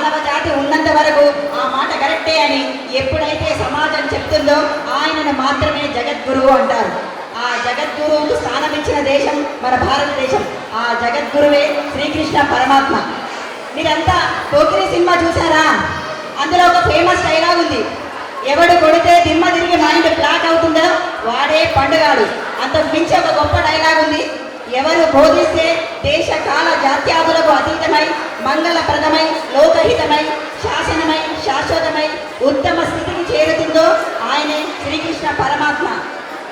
మానవ జాతి ఉన్నంత వరకు ఆ మాట కరెక్టే అని ఎప్పుడైతే సమాజం చెప్తుందో ఆయనను మాత్రమే జగద్గురువు అంటారు. ఆ జగద్గురువుకు స్థానం ఇచ్చిన దేశం మన భారతదేశం. ఆ జగద్గురువే శ్రీకృష్ణ పరమాత్మ. మీరంతా పోకిరి సినిమా చూసారా? అందులో ఒక ఫేమస్ డైలాగ్ ఉంది, ఎవడు కొడితే దిమ్మ తిరిగి మైండ్ బ్లాక్ అవుతుందో వాడే పండుగాడు. అంతకు మించి ఒక గొప్ప డైలాగ్ ఉంది, ఎవరు బోధిస్తే దేశ కాల జాత్యాదులకు అతీతమై మంగళప్రదమై లోకహితమై శాసనమై శాశ్వతమై ఉత్తమ స్థితికి చేరుతుందో ఆయనే శ్రీకృష్ణ పరమాత్మ.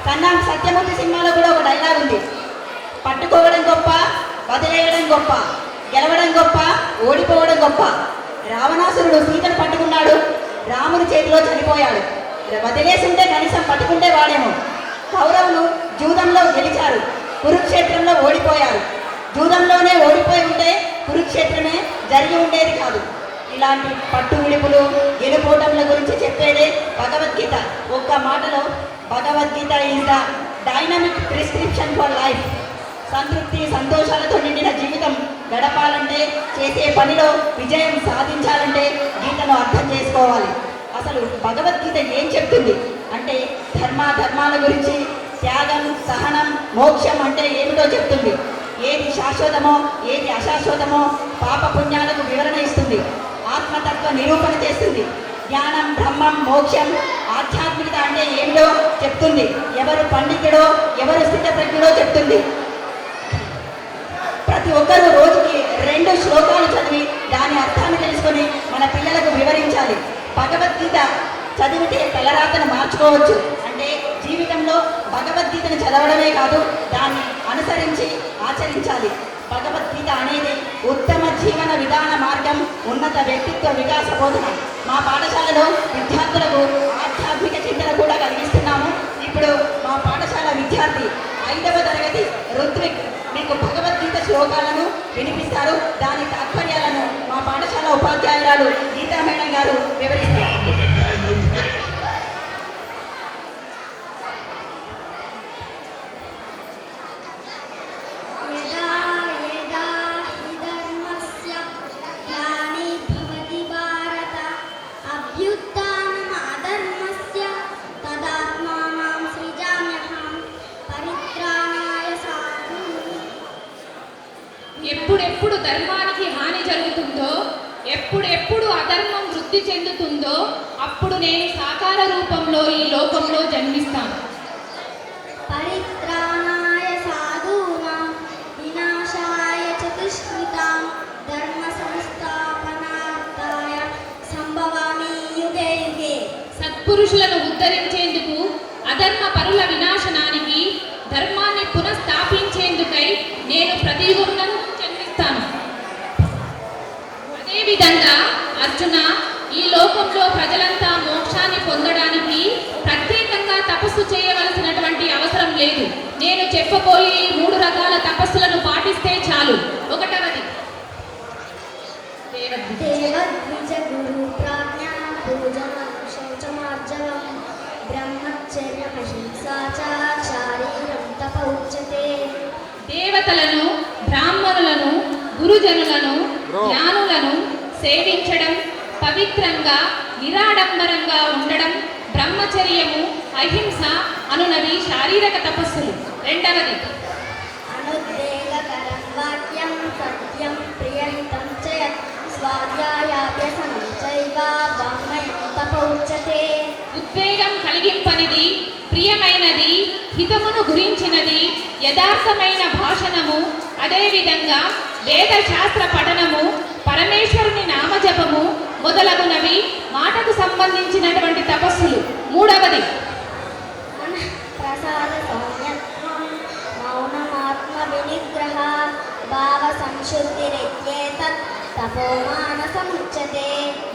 కన్నా సత్యమూర్తి సినిమాలో కూడా ఒక డైలాగ్ ఉంది, పట్టుకోవడం గొప్ప, వదిలేయడం గొప్ప, గెలవడం గొప్ప, ఓడిపోవడం గొప్ప. రావణాసురుడు సీతను పట్టుకున్నాడు, రాముని చేతిలో చనిపోయాడు. వదిలేసి ఉంటే కనీసం పట్టుకుంటే వాడేమో. కౌరవులు జూదంలో గెలిచారు, కురుక్షేత్రంలో ఓడిపోయారు. జూదంలోనే ఓడిపోయి ఉంటే కురుక్షేత్రమే జరిగి ఉండేది కాదు. ఇలాంటి పట్టు విడుపులు గెలుపోవటంల గురించి చెప్పేదే భగవద్గీత. ఒక్క మాటలో Bhagavad Gita is the dynamic prescription for life. సంతృప్తి సంతోషాలతో నిండిన జీవితం గడపాలంటే, చేసే పనిలో విజయం సాధించాలంటే గీతను అర్థం చేసుకోవాలి. అసలు భగవద్గీత ఏం చెప్తుంది అంటే ధర్మాల గురించి, త్యాగం, సహనం, మోక్షం అంటే ఏమిటో చెప్తుంది. ఏది శాశ్వతమో ఏది అశాశ్వతమో పాప పుణ్యాలకు వివరణ ఇస్తుంది. ఆత్మతత్వ నిరూపణ చేస్తుంది. జ్ఞానం, బ్రహ్మం, మోక్షం, ఆధ్యాత్మికత అంటే ఏమిటో చెప్తుంది. ఎవరు పండితుడో ఎవరు స్థితప్రజ్ఞుడో చెప్తుంది. ప్రతి ఒక్కరూ రోజుకి 2 శ్లోకాలు చదివి దాని అర్థాన్ని తెలుసుకొని మన పిల్లలకు వివరించాలి. భగవద్గీత చదివితే తలరాతను మార్చుకోవచ్చు. అంటే జీవితంలో భగవద్గీతను చదవడమే కాదు, దాన్ని అనుసరించి ఆచరించాలి. భగవద్గీత అనేది ఉత్తమ జీవన విధాన మార్గం, ఉన్నత వ్యక్తిత్వ వికాస బోధన. మా పాఠశాలలో విద్యార్థులకు ఆధ్యాత్మిక చింతన కూడా కలిగిస్తున్నాము. ఇప్పుడు మా పాఠశాల విద్యార్థి 5వ తరగతి రుత్విక్ మీకు భగవద్గీత శ్లోకాలను వినిపిస్తారు. దాని తాత్పర్యాలను మా పాఠశాల ఉపాధ్యాయురాలు గీతా మేడం గారు వివరిస్తారు. ఎప్పుడెప్పుడు ధర్మానికి హాని జరుగుతుందో, ఎప్పుడెప్పుడు అధర్మం వృద్ధి చెందుతుందో అప్పుడు నేను సాకార రూపంలో ఈ లోకంలో జన్మిస్తాను. పరిత్రాణాయ సాధూనాం వినాశాయ చతుష్కృతాం ధర్మ సంస్థాపనార్థాయ సంభవామి యుగే యుగే. సత్పురుషులను ఉద్ధరించేందుకు, అధర్మ పరుల వినాశనానికి, ధర్మాన్ని పునఃస్థాపించేందుకై నేను ప్రతి యుగంలో జన్మిస్తాను. అదేవిధంగా అర్జున, ఈ లోకంలో ప్రజలంతా మోక్షాన్ని పొందడానికి ప్రత్యేకంగా తపస్సు చేయవలసినటువంటి అవసరం లేదు. నేను చెప్పబోయే 3 రకాల తపస్సులను పాటిస్తే చాలు. 1వది దేవద్విజ గురు ప్రాజ్ఞా పూజనం శౌచమార్జవం బ్రహ్మచర్య అహింసాచారీరం తప ఉచ్యతే. దేవతలను, బ్రాహ్మణులను, గురుజనులను, జ్ఞానులను సేవించడం, పవిత్రంగా నిరాడంబరంగా ఉండడం, బ్రహ్మచర్యము, అహింస అనునవి శారీరక తపస్సులు. 2వది అనుద్వేగకరం వాక్యం సత్యం ప్రియహితం చ స్వాధ్యాయాభ్యసనం చైవ వాంగ్మయం తప ఉచ్యతే. ఉద్వేగం కలిగింపనిది, ప్రియమైనది, హితమును గురించినది, యథార్థమైన భాషణము, అదేవిధంగా వేద శాస్త్ర పఠనము, పరమేశ్వరుని నామజపము మొదలగునవి మాటకు సంబంధించినటువంటి తపస్సులు. 3వది ప్రసాద సౌమ్యత్వం మౌనమాత్మ వినిగ్రహ భావ సంశుద్ధిరేతత్ తపోమానసముచ్యతే.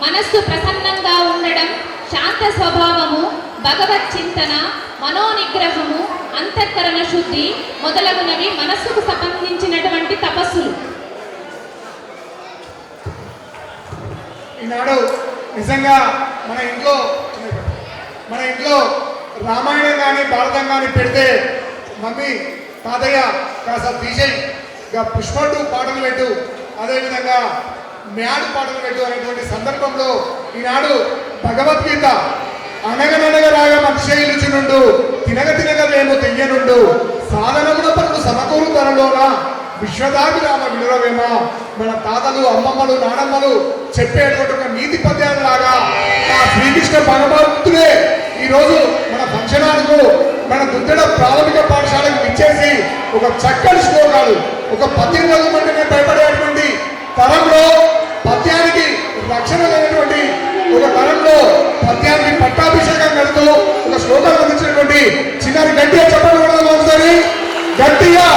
మనస్సు ప్రసన్నంగా ఉండడం, శాంత స్వభావము, భగవత్ చింతన, మనోనిగ్రహము, అంతఃకరణ శుద్ధి మొదలగునవి మనస్సుకు సంబంధించినటువంటి తపస్సులు. ఈనాడు నిజంగా మన ఇంట్లో రామాయణం కానీ భారతం కానీ పెడితే మమ్మీ తాతయ్య కాస్త తీసేయి, ఇక పుష్ప 2 పాటలు పెట్టు, అదేవిధంగా మ్యాడు పాటలు పెట్టు అనేటువంటి సందర్భంలో ఈనాడు భగవద్గీత అనగననగరాగా మతిశైలుచునుండు తినగ తినగవేమో తెయ్యనుండు సాధనమున పనులు సమకూరు తనలోన విశ్వదాభిరామ వినురవేమ మన తాతలు అమ్మమ్మలు నానమ్మలు చెప్పేటువంటి ఒక నీతి పద్యాల లాగా ఆ శ్రీకృష్ణ భగవంతుడే ఈరోజు మన ఫంక్షన్ హాల్కు మన దుద్దెడ ప్రాథమిక పాఠశాలకు ఇచ్చేసి ఒక చక్కటి శ్లోకాలు ఒక పద్యం చదువుకుంటేనే భయపడేటువంటి తరంలో పద్యానికి రక్షణ లేనటువంటి ఒక తరంలో పద్యానికి పట్టాభిషేకం కడుతూ ఒక శ్లోకాలు అందించినటువంటి చిన్నారి గట్టిగా చెప్పడం కూడా ఒకసారి గట్టిగా